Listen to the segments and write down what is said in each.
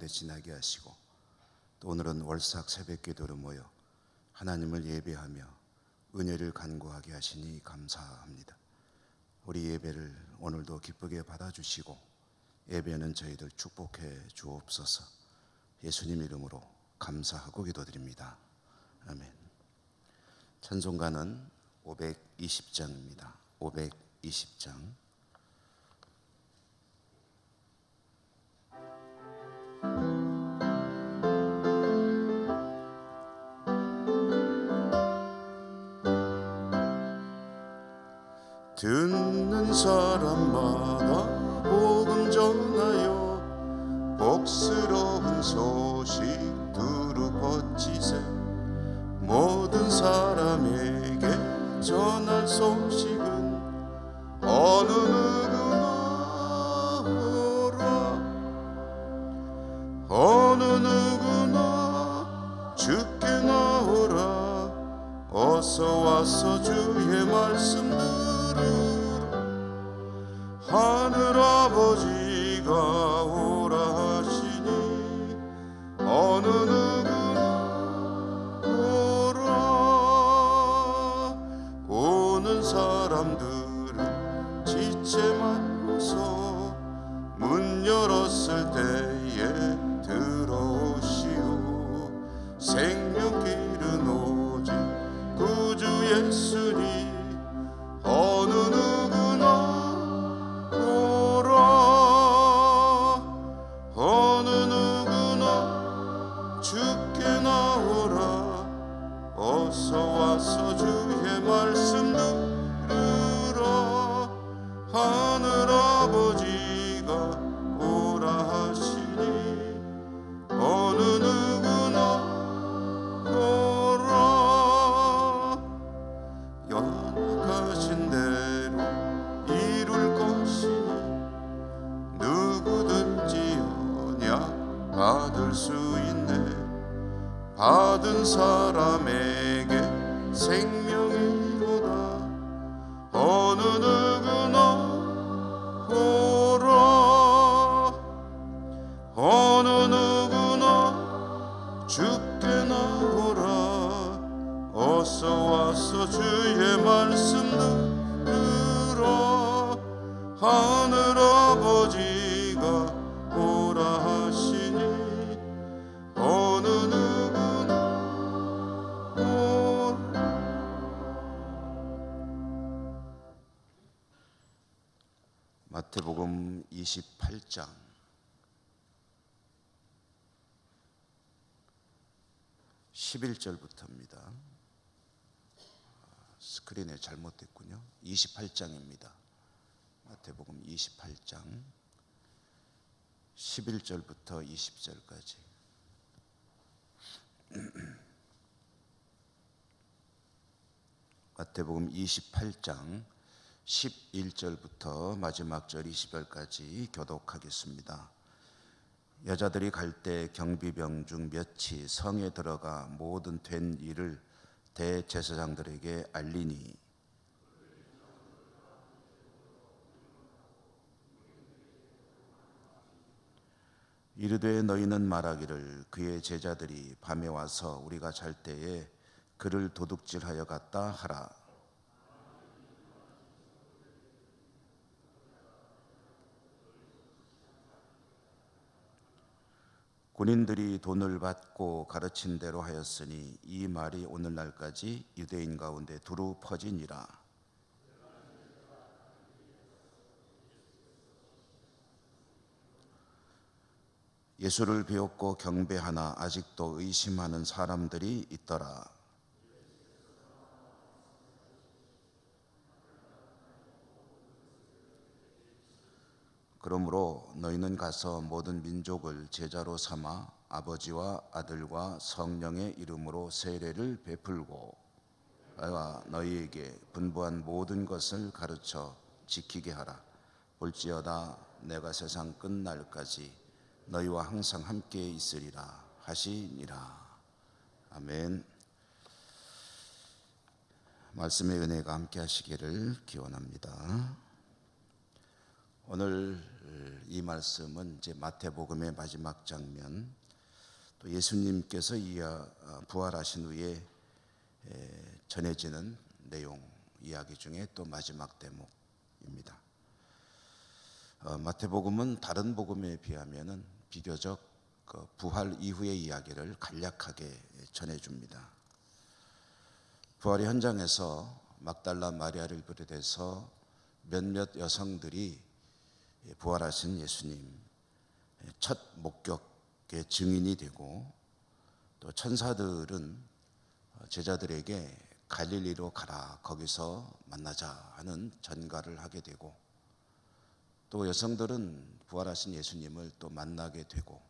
지나게 하시고, 또 오늘은 월삭 새벽기도로 모여 하나님을 예배하며 은혜를 간구하게 하시니 감사합니다. 우리 예배를 오늘도 기쁘게 받아주시고 예배는 저희들 축복해 주옵소서. 예수님 이름으로 감사하고 기도드립니다. 아멘. 찬송가는 520장입니다. 520장. 듣는 사람마다 복음 전하여 복스러운 소식 두루 퍼지세. 모든 사람에게 전할 소식은 어느 누구나 오라. 어느 누구나 주께 나오라. 어서 와서 주의 말씀 들으라. 하늘아버지가 오라 하시니 어느 누구나 오라. 오는 사람들은 지체 말고서 문 열었을 때에 들어오시오. 생명길은 오직 구주 예수니 어느 누구나 오라. 어느 누구나 주께 나오라. 어서 와서 주의 말씀 들으라. 하늘아버지가 오라 하시니 어느 누구나 오라. 연약하신 대로 이룰 것이니 누구든지 언약 받을 수 있네. 받은 사람에게 생명이로다. 어느 누구나 오라. 어느 누구나 주께 나오라. 어서 와서 주의 말씀 들으라. 하늘아버지가 오라 하시니 어느 누구나 오라. 마태복음 28장 11절부터입니다. 스크린에 잘못됐군요. 28장입니다. 마태복음 28장 11절부터 20절까지. 마태복음 28장 11절부터 마지막 절 20절까지 교독하겠습니다. 여자들이 갈 때 경비병 중 몇이 성에 들어가 모든 된 일을 대제사장들에게 알리니 이르되 너희는 말하기를 그의 제자들이 밤에 와서 우리가 잘 때에 그를 도둑질하여 갔다 하라. 군인들이 돈을 받고 가르친 대로 하였으니 이 말이 오늘날까지 유대인 가운데 두루 퍼지니라. 예수를 배웠고 경배하나 아직도 의심하는 사람들이 있더라. 그러므로 너희는 가서 모든 민족을 제자로 삼아 아버지와 아들과 성령의 이름으로 세례를 베풀고 내가 너희에게 분부한 모든 것을 가르쳐 지키게 하라. 볼지어다 내가 세상 끝날까지 너희와 항상 함께 있으리라 하시니라. 아멘. 말씀의 은혜가 함께 하시기를 기원합니다. 오늘 이 말씀은 이제 마태복음의 마지막 장면, 또 예수님께서 부활하신 후에 전해지는 내용 이야기 중에 또 마지막 대목입니다. 마태복음은 다른 복음에 비하면은 비교적 부활 이후의 이야기를 간략하게 전해줍니다. 부활의 현장에서 막달라 마리아를 비롯해서 몇몇 여성들이 부활하신 예수님 첫 목격의 증인이 되고, 또 천사들은 제자들에게 갈릴리로 가라, 거기서 만나자 하는 전가를 하게 되고, 또 여성들은 부활하신 예수님을 또 만나게 되고,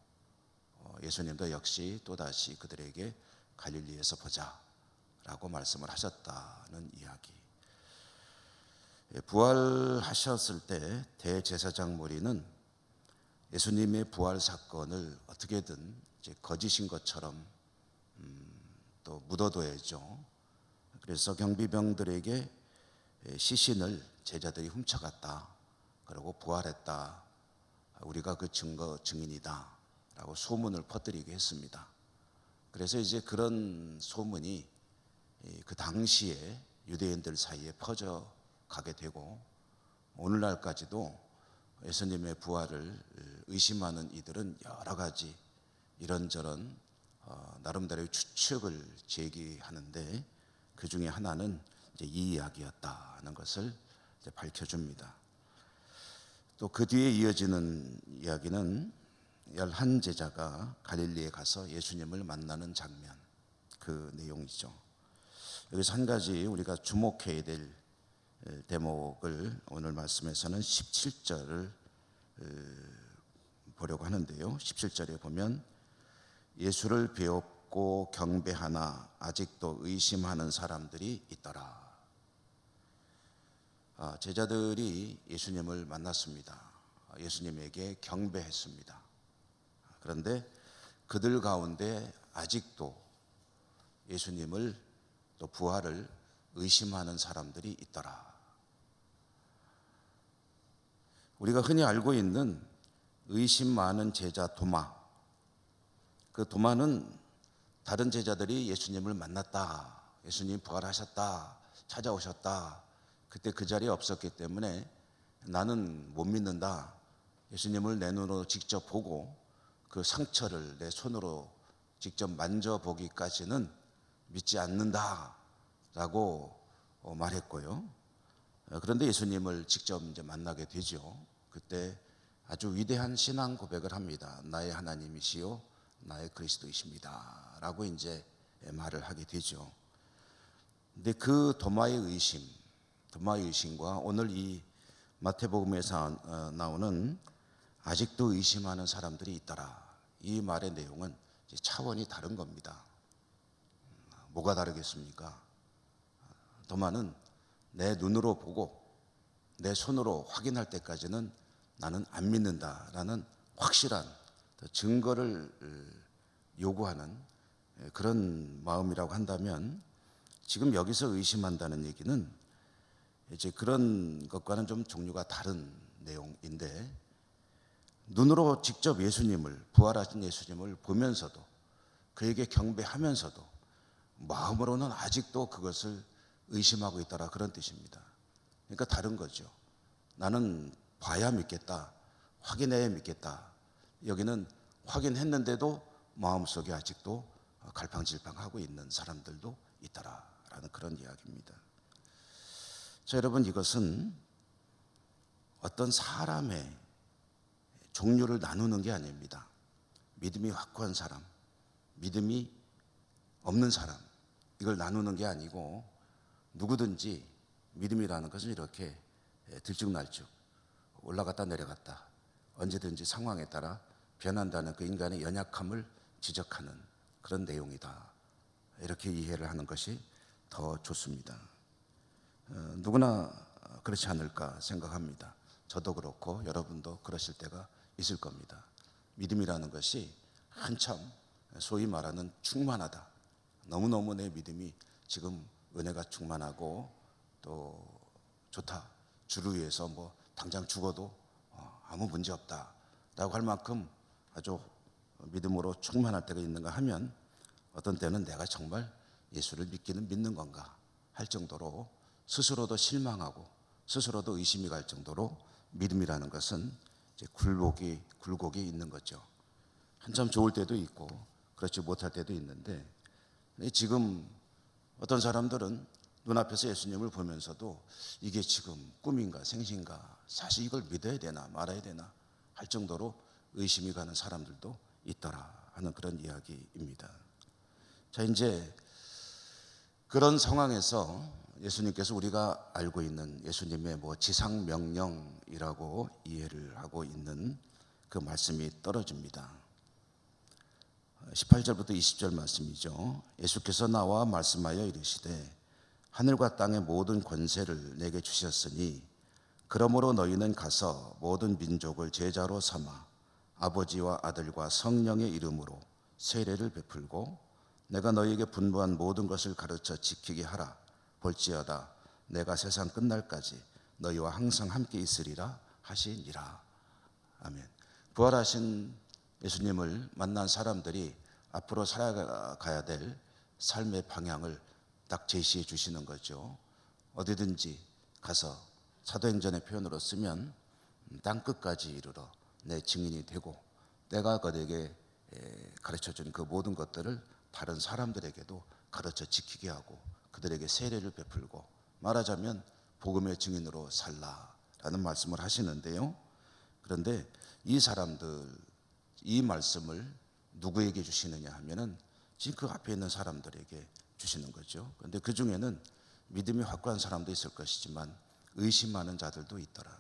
예수님도 역시 또다시 그들에게 갈릴리에서 보자 라고 말씀을 하셨다는 이야기. 부활하셨을 때 대제사장 무리는 예수님의 부활 사건을 어떻게든 이제 거짓인 것처럼 또 묻어둬야죠. 그래서 경비병들에게 시신을 제자들이 훔쳐갔다, 그리고 부활했다, 우리가 그 증인이다 라고 소문을 퍼뜨리게 했습니다. 그래서 이제 그런 소문이 그 당시에 유대인들 사이에 퍼져가게 되고, 오늘날까지도 예수님의 부활을 의심하는 이들은 여러 가지 이런저런 나름대로의 추측을 제기하는데, 그 중에 하나는 이제 이 이야기였다는 것을 이제 밝혀줍니다. 또 그 뒤에 이어지는 이야기는 11제자가 갈릴리에 가서 예수님을 만나는 장면, 그 내용이죠. 여기서 한 가지 우리가 주목해야 될 대목을 오늘 말씀에서는 17절을 보려고 하는데요. 17절에 보면 예수를 배웠고 경배하나 아직도 의심하는 사람들이 있더라. 제자들이 예수님을 만났습니다. 예수님에게 경배했습니다. 그런데 그들 가운데 아직도 예수님을 또 부활을 의심하는 사람들이 있더라. 우리가 흔히 알고 있는 의심 많은 제자 도마, 그 도마는 다른 제자들이 예수님을 만났다, 예수님 부활하셨다, 찾아오셨다, 그때 그 자리에 없었기 때문에 나는 못 믿는다, 예수님을 내 눈으로 직접 보고 그 상처를 내 손으로 직접 만져보기까지는 믿지 않는다 라고 말했고요. 그런데 예수님을 직접 이제 만나게 되죠. 그때 아주 위대한 신앙 고백을 합니다. 나의 하나님이시요 나의 그리스도이십니다 라고 이제 말을 하게 되죠. 근데 그 도마의 의심과 오늘 이 마태복음에서 나오는 아직도 의심하는 사람들이 있더라, 이 말의 내용은 차원이 다른 겁니다. 뭐가 다르겠습니까? 도마는 내 눈으로 보고 내 손으로 확인할 때까지는 나는 안 믿는다라는 확실한 증거를 요구하는 그런 마음이라고 한다면, 지금 여기서 의심한다는 얘기는 이제 그런 것과는 좀 종류가 다른 내용인데, 눈으로 직접 예수님을, 부활하신 예수님을 보면서도 그에게 경배하면서도 마음으로는 아직도 그것을 의심하고 있다라, 그런 뜻입니다. 그러니까 다른 거죠. 나는 봐야 믿겠다, 확인해야 믿겠다. 여기는 확인했는데도 마음속에 아직도 갈팡질팡하고 있는 사람들도 있다라는 그런 이야기입니다. 자, 여러분, 이것은 어떤 사람의 종류를 나누는 게 아닙니다. 믿음이 확고한 사람, 믿음이 없는 사람, 이걸 나누는 게 아니고, 누구든지 믿음이라는 것은 이렇게 들쭉날쭉 올라갔다 내려갔다 언제든지 상황에 따라 변한다는 그 인간의 연약함을 지적하는 그런 내용이다, 이렇게 이해를 하는 것이 더 좋습니다. 누구나 그렇지 않을까 생각합니다. 저도 그렇고 여러분도 그러실 때가 있을 겁니다. 믿음이라는 것이 한참 소위 말하는 충만하다, 너무너무 내 믿음이 지금 은혜가 충만하고 또 좋다, 주를 위해서 뭐 당장 죽어도 아무 문제 없다라고 할 만큼 아주 믿음으로 충만할 때가 있는가 하면 어떤 때는 내가 정말 예수를 믿는 건가 할 정도로 스스로도 실망하고 스스로도 의심이 갈 정도로 믿음이라는 것은 이제 굴곡이 있는 거죠. 한참 좋을 때도 있고 그렇지 못할 때도 있는데, 지금 어떤 사람들은 눈앞에서 예수님을 보면서도 이게 지금 꿈인가 생신가, 사실 이걸 믿어야 되나 말아야 되나 할 정도로 의심이 가는 사람들도 있더라 하는 그런 이야기입니다. 자, 이제 그런 상황에서 예수님께서 우리가 알고 있는 예수님의 지상 명령이라고 이해를 하고 있는 그 말씀이 떨어집니다. 18절부터 20절 말씀이죠. 예수께서 나와 말씀하여 이르시되 하늘과 땅의 모든 권세를 내게 주셨으니 그러므로 너희는 가서 모든 민족을 제자로 삼아 아버지와 아들과 성령의 이름으로 세례를 베풀고 내가 너희에게 분부한 모든 것을 가르쳐 지키게 하라. 볼지어다 내가 세상 끝날까지 너희와 항상 함께 있으리라 하시니라. 아멘. 부활하신 예수님을 만난 사람들이 앞으로 살아가야 될 삶의 방향을 딱 제시해 주시는 거죠. 어디든지 가서 사도행전의 표현으로 쓰면 땅 끝까지 이르러 내 증인이 되고 내가 그들에게 가르쳐준 그 모든 것들을 다른 사람들에게도 가르쳐 지키게 하고 그들에게 세례를 베풀고 말하자면 복음의 증인으로 살라라는 말씀을 하시는데요. 그런데 이 사람들, 이 말씀을 누구에게 주시느냐 하면은 지금 그 앞에 있는 사람들에게 주시는 거죠. 그런데 그 중에는 믿음이 확고한 사람도 있을 것이지만 의심하는 자들도 있더라.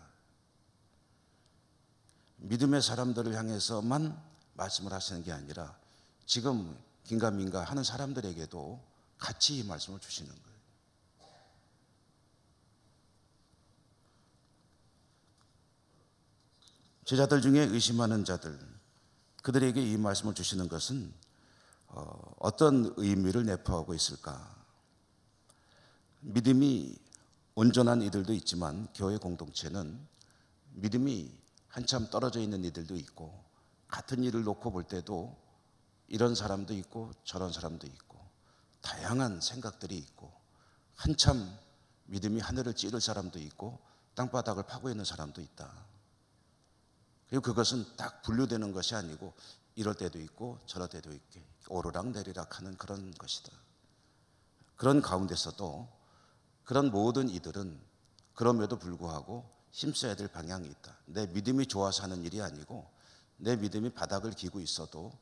믿음의 사람들을 향해서만 말씀을 하시는 게 아니라 지금 긴가민가 하는 사람들에게도 같이 이 말씀을 주시는 거예요. 제자들 중에 의심하는 자들, 그들에게 이 말씀을 주시는 것은 어떤 의미를 내포하고 있을까? 믿음이 온전한 이들도 있지만 교회 공동체는 믿음이 한참 떨어져 있는 이들도 있고 같은 일을 놓고 볼 때도 이런 사람도 있고 저런 사람도 있고 다양한 생각들이 있고 한참 믿음이 하늘을 찌를 사람도 있고 땅바닥을 파고 있는 사람도 있다. 그리고 그것은 딱 분류되는 것이 아니고 이럴 때도 있고 저럴 때도 있게 오르락내리락 하는 그런 것이다. 그런 가운데서도 그런 모든 이들은 그럼에도 불구하고 힘써야 될 방향이 있다. 내 믿음이 좋아서 하는 일이 아니고 내 믿음이 바닥을 기고 있어도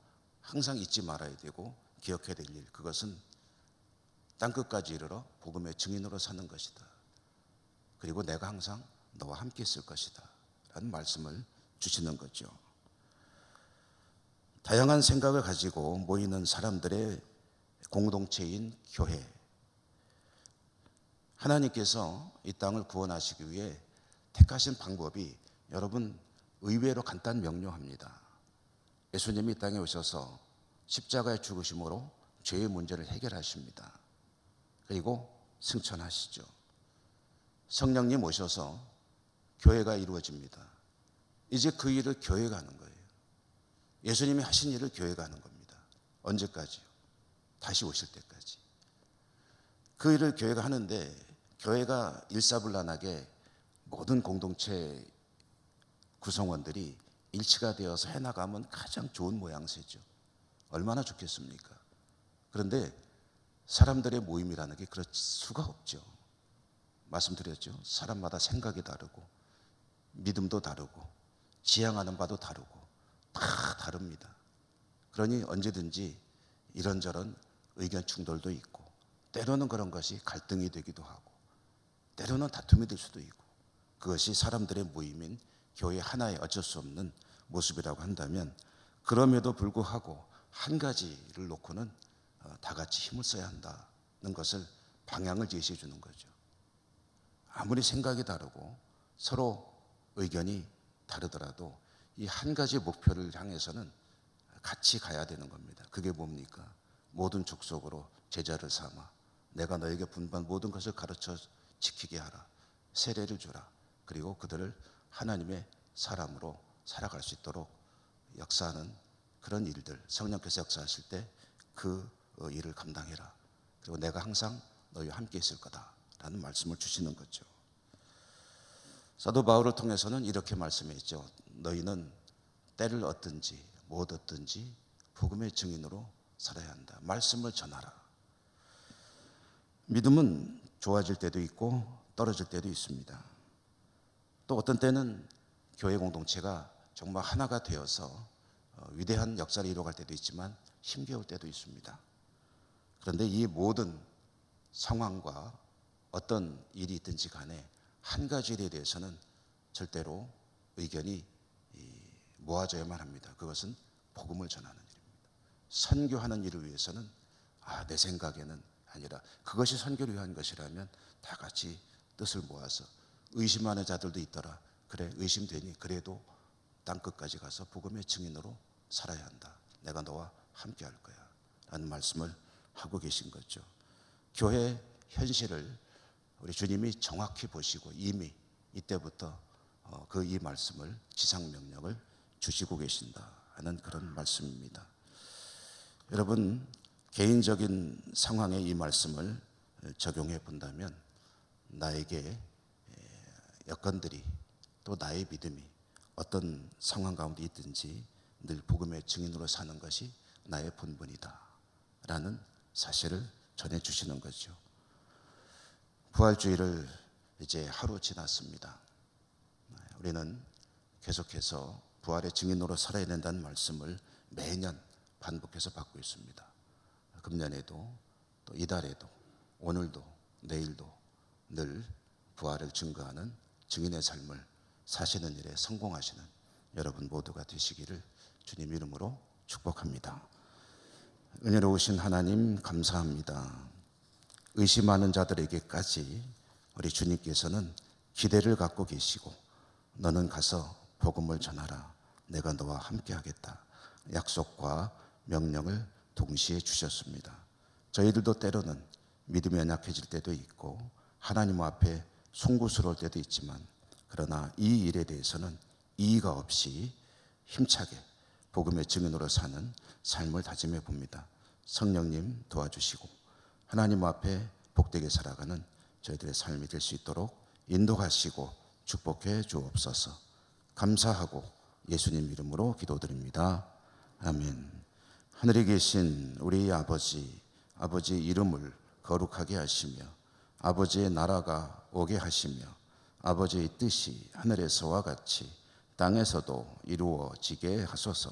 항상 잊지 말아야 되고 기억해야 될 일, 그것은 땅끝까지 이르러 복음의 증인으로 사는 것이다. 그리고 내가 항상 너와 함께 있을 것이다 라는 말씀을 주시는 거죠. 다양한 생각을 가지고 모이는 사람들의 공동체인 교회, 하나님께서 이 땅을 구원하시기 위해 택하신 방법이 여러분 의외로 간단 명료합니다. 예수님이 이 땅에 오셔서 십자가의 죽으심으로 죄의 문제를 해결하십니다. 그리고 승천하시죠. 성령님 오셔서 교회가 이루어집니다. 이제 그 일을 교회가 하는 거예요. 예수님이 하신 일을 교회가 하는 겁니다. 언제까지요? 다시 오실 때까지. 그 일을 교회가 하는데 교회가 일사불란하게 모든 공동체 구성원들이 일치가 되어서 해나가면 가장 좋은 모양새죠. 얼마나 좋겠습니까? 그런데 사람들의 모임이라는 게 그럴 수가 없죠. 말씀드렸죠. 사람마다 생각이 다르고 믿음도 다르고 지향하는 바도 다르고 다 다릅니다. 그러니 언제든지 이런저런 의견 충돌도 있고 때로는 그런 것이 갈등이 되기도 하고 때로는 다툼이 될 수도 있고 그것이 사람들의 모임인 교회 하나의 어쩔 수 없는 모습이라고 한다면 그럼에도 불구하고 한 가지를 놓고는 다 같이 힘을 써야 한다는 것을 방향을 제시해 주는 거죠. 아무리 생각이 다르고 서로 의견이 다르더라도 이 한 가지 목표를 향해서는 같이 가야 되는 겁니다. 그게 뭡니까? 모든 족속으로 제자를 삼아 내가 너에게 분부한 모든 것을 가르쳐 지키게 하라. 세례를 주라. 그리고 그들을 하나님의 사람으로 살아갈 수 있도록 역사하는 그런 일들, 성령께서 역사하실 때 그 일을 감당해라. 그리고 내가 항상 너희와 함께 있을 거다라는 말씀을 주시는 거죠. 사도 바울을 통해서는 이렇게 말씀했죠. 너희는 때를 얻든지 못 얻든지 복음의 증인으로 살아야 한다. 말씀을 전하라. 믿음은 좋아질 때도 있고 떨어질 때도 있습니다. 또 어떤 때는 교회 공동체가 정말 하나가 되어서 위대한 역사를 이루어갈 때도 있지만 힘겨울 때도 있습니다. 그런데 이 모든 상황과 어떤 일이 있든지 간에 한 가지 일에 대해서는 절대로 의견이 모아져야만 합니다. 그것은 복음을 전하는 일입니다. 선교하는 일을 위해서는 내 생각에는 아니라 그것이 선교를 위한 것이라면 다 같이 뜻을 모아서 의심하는 자들도 있더라. 그래 의심되니 그래도 땅끝까지 가서 복음의 증인으로 살아야 한다. 내가 너와 함께 할 거야 라는 말씀을 하고 계신 거죠. 교회 현실을 우리 주님이 정확히 보시고 이미 이때부터 이 말씀을 지상명령을 주시고 계신다 하는 그런 말씀입니다. 여러분 개인적인 상황에 이 말씀을 적용해 본다면 나에게 여건들이 또 나의 믿음이 어떤 상황 가운데 있든지 늘 복음의 증인으로 사는 것이 나의 본분이다 라는 사실을 전해주시는 거죠. 부활주의를 이제 하루 지났습니다. 우리는 계속해서 부활의 증인으로 살아야 된다는 말씀을 매년 반복해서 받고 있습니다. 금년에도 또 이달에도 오늘도 내일도 늘 부활을 증거하는 증인의 삶을 사시는 일에 성공하시는 여러분 모두가 되시기를 주님 이름으로 축복합니다. 은혜로우신 하나님 감사합니다. 의심하는 자들에게까지 우리 주님께서는 기대를 갖고 계시고 너는 가서 복음을 전하라. 내가 너와 함께 하겠다. 약속과 명령을 동시에 주셨습니다. 저희들도 때로는 믿음이 연약해질 때도 있고 하나님 앞에 송구스러울 때도 있지만 그러나 이 일에 대해서는 이의가 없이 힘차게 복음의 증인으로 사는 삶을 다짐해 봅니다. 성령님 도와주시고 하나님 앞에 복되게 살아가는 저희들의 삶이 될 수 있도록 인도하시고 축복해 주옵소서. 감사하고 예수님 이름으로 기도드립니다. 아멘. 하늘에 계신 우리 아버지 이름을 거룩하게 하시며 아버지의 나라가 오게 하시며 아버지의 뜻이 하늘에서와 같이 땅에서도 이루어지게 하소서.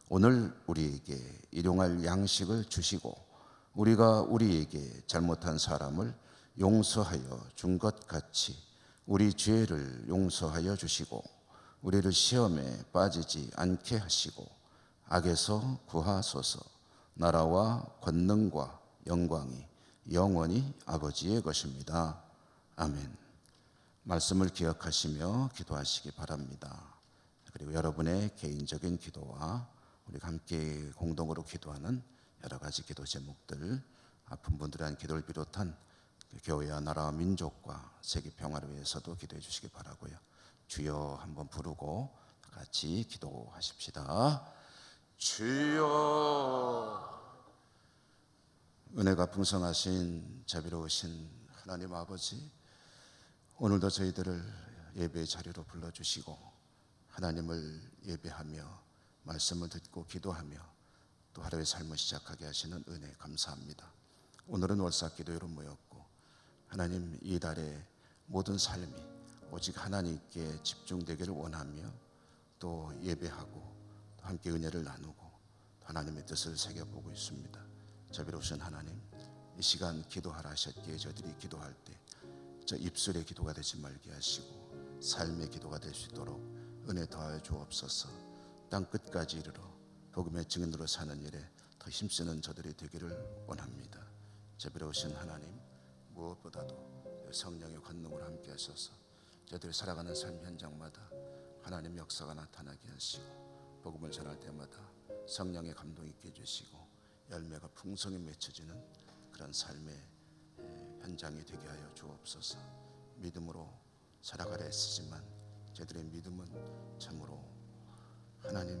오늘 우리에게 일용할 양식을 주시고 우리가 우리에게 잘못한 사람을 용서하여 준 것 같이 우리 죄를 용서하여 주시고 우리를 시험에 빠지지 않게 하시고 악에서 구하소서. 나라와 권능과 영광이 영원히 아버지의 것입니다. 아멘. 말씀을 기억하시며 기도하시기 바랍니다. 그리고 여러분의 개인적인 기도와 우리가 함께 공동으로 기도하는 여러 가지 기도 제목들, 아픈 분들에 대한 기도를 비롯한 교회와 나라와 민족과 세계 평화를 위해서도 기도해 주시기 바라고요. 주여 한번 부르고 같이 기도하십시다. 주여. 은혜가 풍성하신 자비로우신 하나님 아버지, 오늘도 저희들을 예배의 자리로 불러주시고 하나님을 예배하며 말씀을 듣고 기도하며 또 하루의 삶을 시작하게 하시는 은혜 감사합니다. 오늘은 월삭기도회로 모였고 하나님 이 달의 모든 삶이 오직 하나님께 집중되기를 원하며 또 예배하고 또 함께 은혜를 나누고 하나님의 뜻을 새겨보고 있습니다. 자비로우신 하나님, 이 시간 기도하라 하셨기에 저들이 기도할 때 저 입술의 기도가 되지 말게 하시고 삶의 기도가 될 수 있도록 은혜 더하여 주옵소서. 땅 끝까지 이르러 복음의 증인으로 사는 일에 더 힘쓰는 저들이 되기를 원합니다. 자비로우신 하나님, 무엇보다도 성령의 권능으로 함께 하셔서 저들이 살아가는 삶 현장마다 하나님의 역사가 나타나게 하시고 복음을 전할 때마다 성령의 감동 있게 해주시고 열매가 풍성히 맺혀지는 그런 삶의 현장이 되게 하여 주옵소서. 믿음으로 살아가려 애쓰지만 저희들의 믿음은 참으로 하나님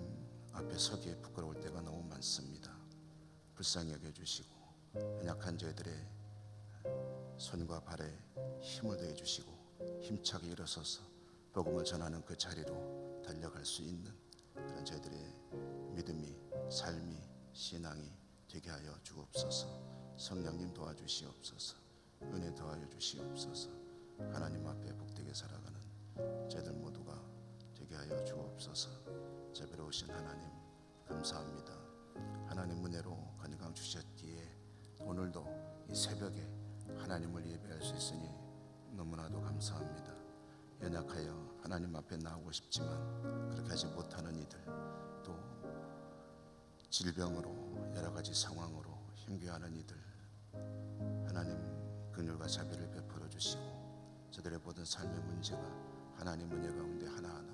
앞에 서기에 부끄러울 때가 너무 많습니다. 불쌍히 여겨주시고 연약한 저희들의 손과 발에 힘을 더해 주시고 힘차게 일어서서 복음을 전하는 그 자리로 달려갈 수 있는 그런 저희들의 믿음이, 삶이, 신앙이 되게 하여 주옵소서. 성령님 도와주시옵소서. 은혜 더하여 주시옵소서. 하나님 앞에 복되게 살아가는 저희들 모두가 되게 하여 주옵소서. 자비로우신 하나님 감사합니다. 하나님 은혜로 건강 주셨기에 오늘도 이 새벽에 하나님을 예배할 수 있으니 너무나도 감사합니다. 연약하여 하나님 앞에 나오고 싶지만 그렇게 하지 못하는 이들, 또 질병으로 여러 가지 상황으로 힘겨워하는 이들, 하나님 긍휼과 자비를 베풀어 주시고 저들의 모든 삶의 문제가 하나님 은혜 가운데 하나하나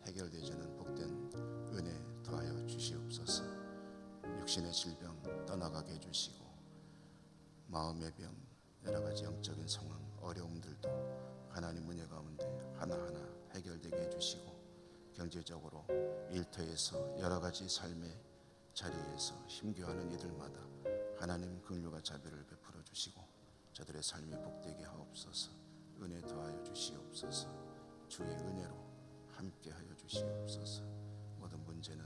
해결되지는 복된 은혜 더하여 주시옵소서. 육신의 질병 떠나가게 해주시고 마음의 병, 여러 가지 영적인 상황, 어려움들도 하나님 은혜 가운데 하나하나 해결되게 해주시고 경제적으로 일터에서 여러 가지 삶의 자리에서 힘겨워하는 이들마다 하나님 긍휼과 자비를 베풀어 주시고 저들의 삶이 복되게 하옵소서. 은혜 더하여 주시옵소서. 주의 은혜로 함께 하여 주시옵소서. 모든 문제는